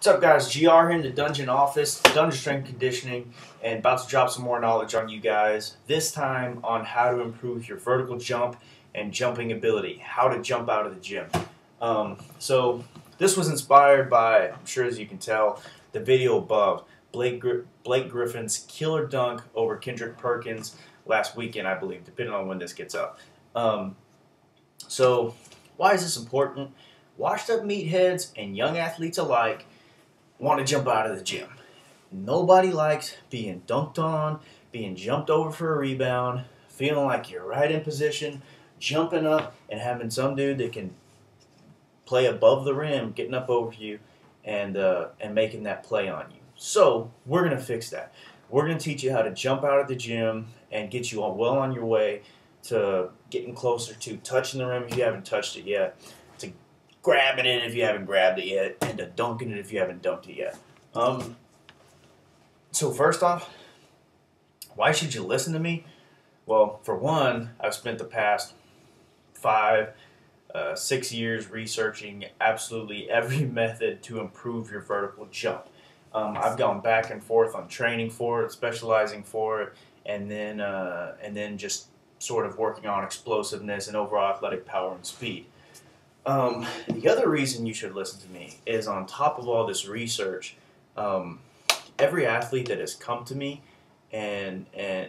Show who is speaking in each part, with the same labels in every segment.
Speaker 1: What's up, guys? GR here in the dungeon office, dungeon strength conditioning, and about to drop some more knowledge on you guys. This time on how to improve your vertical jump and jumping ability, how to jump out of the gym. So this was inspired by, I'm sure as you can tell, the video above, Blake Griffin's killer dunk over Kendrick Perkins last weekend, I believe, depending on when this gets up. So why is this important? Washed up meatheads and young athletes alike want to jump out of the gym. Nobody likes being dunked on, being jumped over for a rebound, feeling like you're right in position, jumping up and having some dude that can play above the rim, getting up over you and making that play on you. So we're going to fix that. We're going to teach you how to jump out of the gym and get you well on your way to getting closer to touching the rim if you haven't touched it yet, to grabbing it if you haven't grabbed it yet, and to dunking it if you haven't dunked it yet. So first off, why should you listen to me? Well, for one, I've spent the past 6 years researching absolutely every method to improve your vertical jump. I've gone back and forth on training for it, specializing for it, and then just sort of working on explosiveness and overall athletic power and speed. The other reason you should listen to me is, on top of all this research, every athlete that has come to me and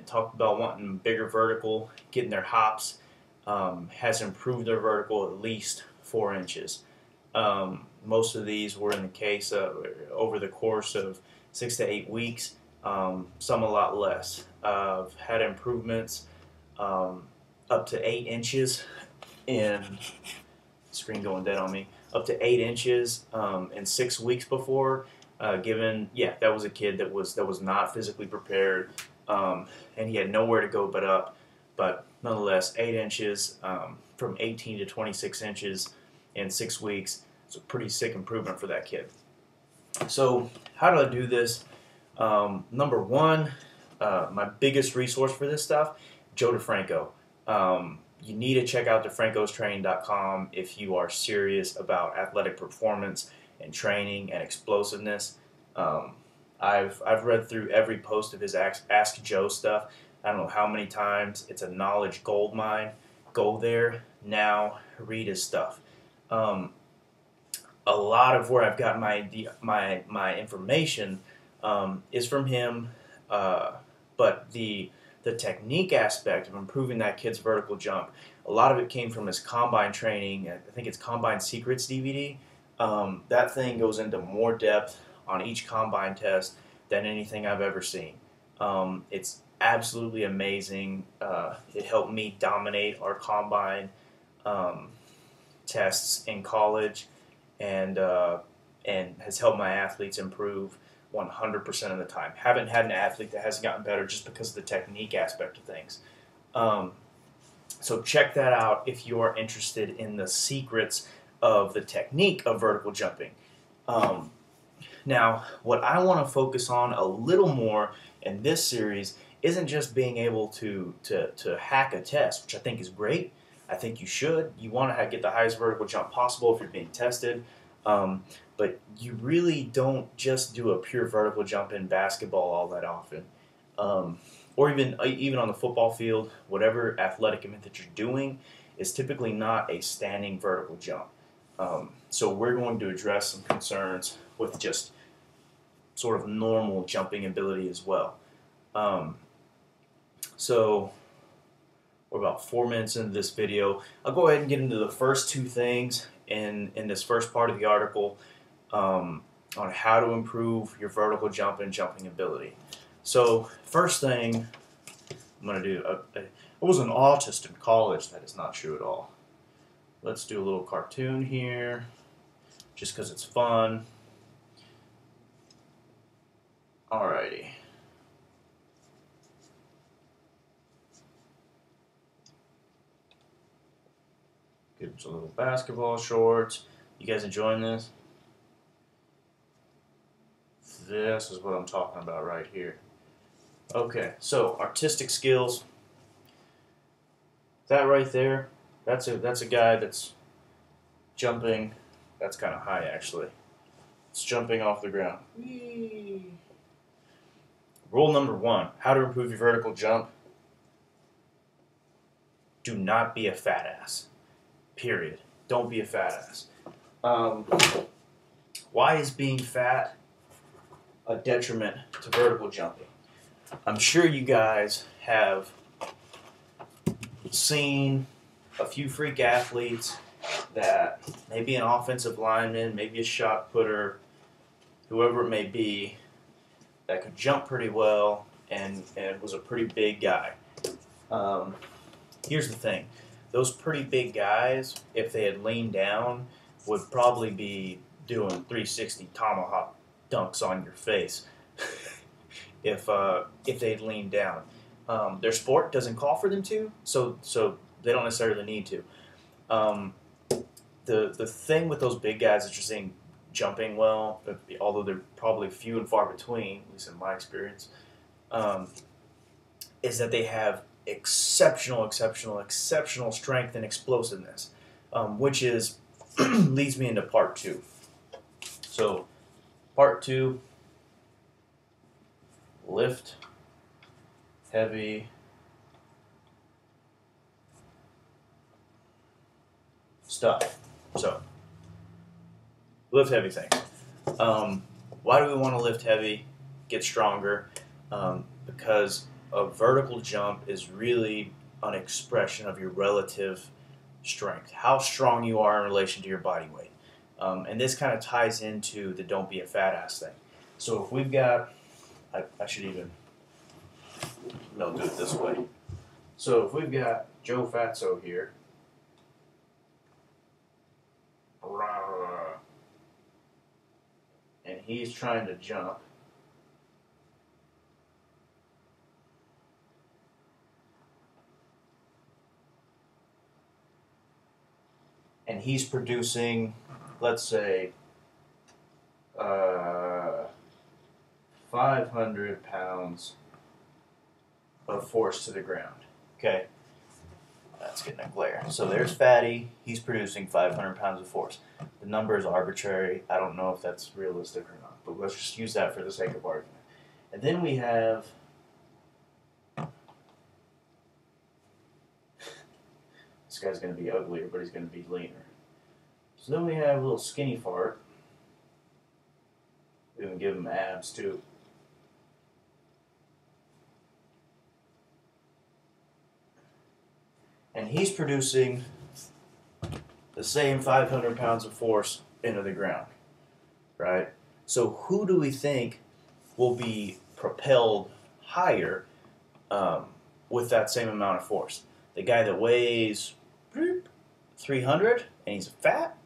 Speaker 1: talked about wanting bigger vertical, getting their hops, has improved their vertical at least 4 inches. Most of these were in the case of over the course of 6 to 8 weeks, some a lot less. I've had improvements up to 8 inches in... Screen going dead on me. Up to 8 inches in 6 weeks before. That was a kid that was not physically prepared, and he had nowhere to go but up. But nonetheless, 8 inches from 18 to 26 inches in 6 weeks. It's a pretty sick improvement for that kid. So how do I do this? Number one, my biggest resource for this stuff, Joe DeFranco. You need to check out defrancostraining.com if you are serious about athletic performance and training and explosiveness. I've read through every post of his Ask Joe stuff. I don't know how many times. It's a knowledge gold mine. Go there now. Read his stuff. A lot of where I've got my information is from him, but the technique aspect of improving that kid's vertical jump, a lot of it came from his combine training. I think it's Combine Secrets DVD. That thing goes into more depth on each combine test than anything I've ever seen. It's absolutely amazing. It helped me dominate our combine tests in college, and has helped my athletes improve 100% of the time. Haven't had an athlete that hasn't gotten better just because of the technique aspect of things. So check that out if you are interested in the secrets of the technique of vertical jumping. Now, what I want to focus on a little more in this series isn't just being able to hack a test, which I think is great. I think you should. You want to get the highest vertical jump possible if you're being tested. But you really don't just do a pure vertical jump in basketball all that often. Or even on the football field, whatever athletic event that you're doing is typically not a standing vertical jump. So we're going to address some concerns with just sort of normal jumping ability as well. So we're about 4 minutes into this video. I'll go ahead and get into the first 2 things in this first part of the article on how to improve your vertical jump and jumping ability. So first thing I'm going to do, I was an autist in college. That is not true at all. Let's do a little cartoon here just because it's fun. Alrighty. Get some little basketball shorts. You guys enjoying this? This is what I'm talking about right here. Okay, so artistic skills. That right there, that's a guy that's jumping. That's kind of high, actually. It's jumping off the ground. Whee. Rule number 1, how to improve your vertical jump. Do not be a fat ass. Period. Don't be a fat ass. Why is being fat a detriment to vertical jumping? I'm sure you guys have seen a few freak athletes that maybe an offensive lineman, maybe a shot putter, whoever it may be, that could jump pretty well and was a pretty big guy. Here's the thing. Those pretty big guys, if they had leaned down, would probably be doing 360 tomahawk dunks on your face if they'd leaned down. Their sport doesn't call for them to, so they don't necessarily need to. The thing with those big guys that you're seeing jumping well, although they're probably few and far between, at least in my experience, is that they have exceptional strength and explosiveness, which is leads me into part 2. So, part 2, lift heavy stuff. So, lift heavy things. Why do we want to lift heavy, get stronger? Because a vertical jump is really an expression of your relative strength, how strong you are in relation to your body weight. And this kind of ties into the don't be a fat ass thing. So if we've got, I should even, no, do it this way. So if we've got Joe Fatso here, and he's trying to jump, and he's producing, let's say, 500 pounds of force to the ground. Okay, that's getting a glare. So there's Fatty. He's producing 500 pounds of force. The number is arbitrary. I don't know if that's realistic or not, but let's just use that for the sake of argument. And then we have this guy's going to be uglier, but he's going to be leaner. So then we have a little skinny fart. We can give him abs too. And he's producing the same 500 pounds of force into the ground, right? So who do we think will be propelled higher with that same amount of force? The guy that weighs 300 and he's fat,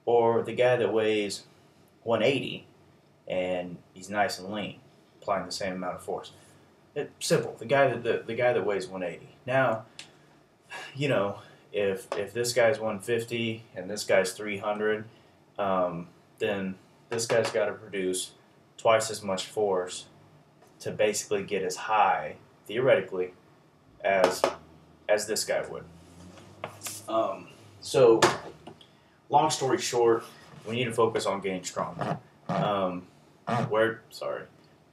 Speaker 1: or the guy that weighs 180 and he's nice and lean, applying the same amount of force? It's simple. The guy that weighs 180. Now, you know, if this guy's 150 and this guy's 300, then this guy's got to produce twice as much force to basically get as high, theoretically, as this guy would. So, long story short, we need to focus on getting stronger. Sorry,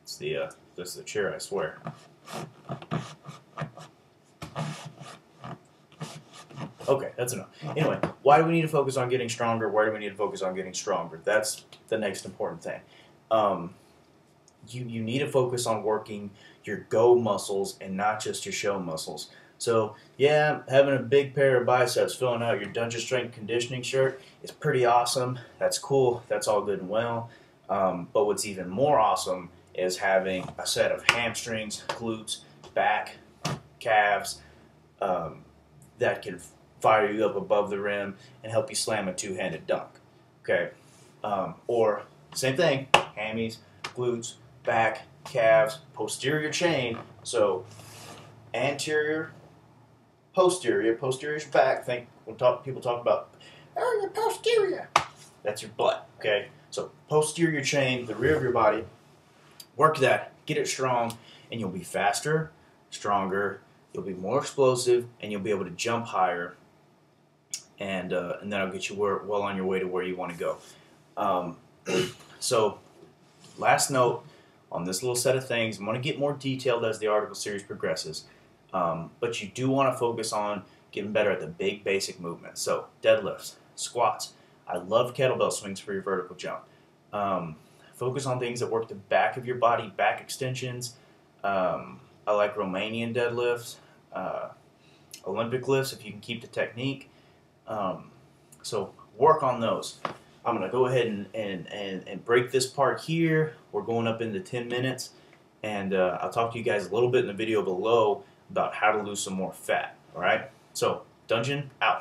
Speaker 1: it's this is the chair, I swear. Okay, that's enough. Anyway, why do we need to focus on getting stronger? Why do we need to focus on getting stronger? That's the next important thing. You need to focus on working your go muscles and not just your show muscles. So, yeah, having a big pair of biceps filling out your Dungeon Strength conditioning shirt is pretty awesome. That's cool. That's all good and well. But what's even more awesome is having a set of hamstrings, glutes, back, calves that can fire you up above the rim and help you slam a two-handed dunk. Okay, or same thing, hammies, glutes, back, calves, posterior chain. So anterior, posterior's back. Think when people talk about, oh, your posterior. That's your butt. Okay, so posterior chain, the rear of your body. Work that, get it strong, and you'll be faster, stronger. You'll be more explosive, and you'll be able to jump higher. And that'll get you well on your way to where you want to go. So last note on this little set of things, I'm going to get more detailed as the article series progresses, but you do want to focus on getting better at the big basic movements. So deadlifts, squats. I love kettlebell swings for your vertical jump. Focus on things that work the back of your body, back extensions. I like Romanian deadlifts, Olympic lifts if you can keep the technique. So work on those. I'm going to go ahead and break this part here. We're going up into 10 minutes, and I'll talk to you guys a little bit in the video below about how to lose some more fat. All right? So, Dungeon out.